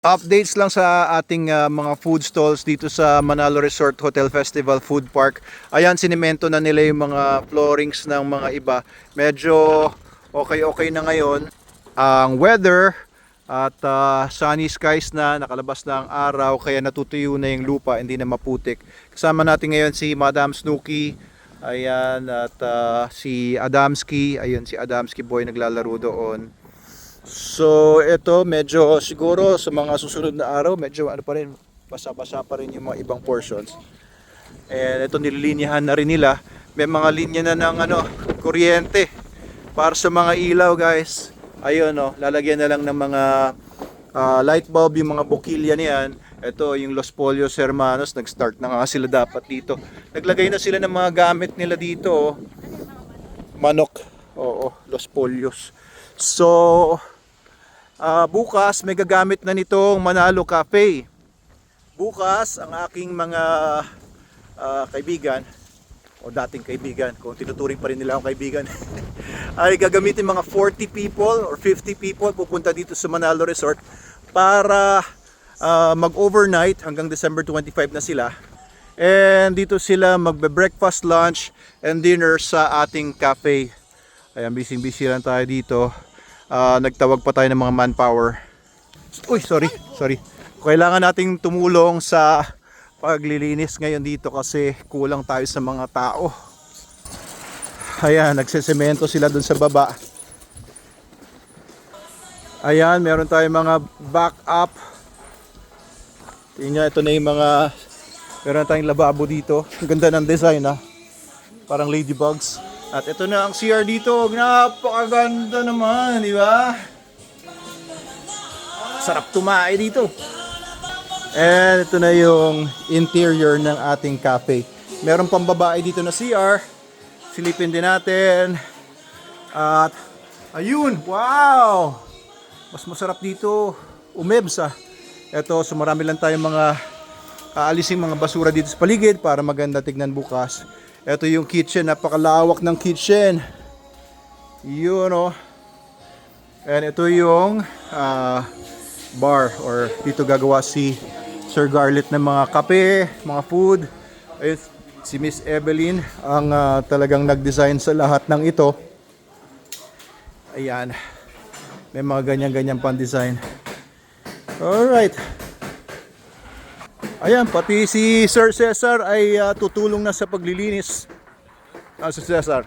Updates lang sa ating mga food stalls dito sa Manalo Resort Hotel Festival Food Park. Ayan, sinemento na nila yung mga floorings ng mga iba. Medyo okay na ngayon ang weather at sunny skies na, nakalabas na ang araw, kaya natutuyo na yung lupa, hindi na maputik. Kasama natin ngayon si Madam Snooki, ayan, at si Adamski, ayun si Adamski boy naglalaro doon. So ito medyo siguro sa mga susunod na araw medyo ano pa rin, basa-basa pa rin yung mga ibang portions. And ito nililinyahan na rin nila. May mga linya na ng kuryente para sa mga ilaw, guys. Ayun lalagyan na lang ng mga light bulb yung mga bokilya niyan. Ito yung Los Polios Hermanos, nag-start na nga sila dapat dito. Naglagay na sila ng mga gamit nila dito. Manok. Oo, Los Polios. So bukas may gagamit na nitong Manalo Cafe. Bukas ang aking mga kaibigan o dating kaibigan, kung tinuturing pa rin nila akong kaibigan ay gagamitin mga 40 people or 50 people pupunta dito sa Manalo Resort para mag-overnight hanggang December 25 na sila. And dito sila magbe-breakfast, lunch, and dinner sa ating cafe. Ayan, busy lang tayo dito. Nagtawag pa tayo ng mga manpower. Uy, sorry. Kailangan nating tumulong sa paglilinis ngayon dito kasi kulang tayo sa mga tao. Ayan, nagsesemento sila dun sa baba. Ayan, meron tayong mga backup. Tingnan, ito na yung mga, meron tayong lababo dito. Ang ganda ng design, parang ladybugs. At ito na ang CR dito. Napakaganda naman, di ba? Sarap tumae dito. And ito na yung interior ng ating cafe. Meron pang babae dito na CR. Silipin din natin. At ayun, wow! Mas masarap dito. Umebs Ito, so marami lang tayong mga aalising mga basura dito sa paligid para maganda tignan bukas. Ito yung kitchen, napakalawak ng kitchen. Yun And ito yung bar or dito gagawa si Sir Garlet ng mga kape, mga food. Ayun, si Miss Evelyn ang talagang nag-design sa lahat ng ito. Ayan. May mga ganyan-ganyan pang design. Alright. Ayan, pati si Sir Cesar ay tutulong na sa paglilinis. Sir Cesar.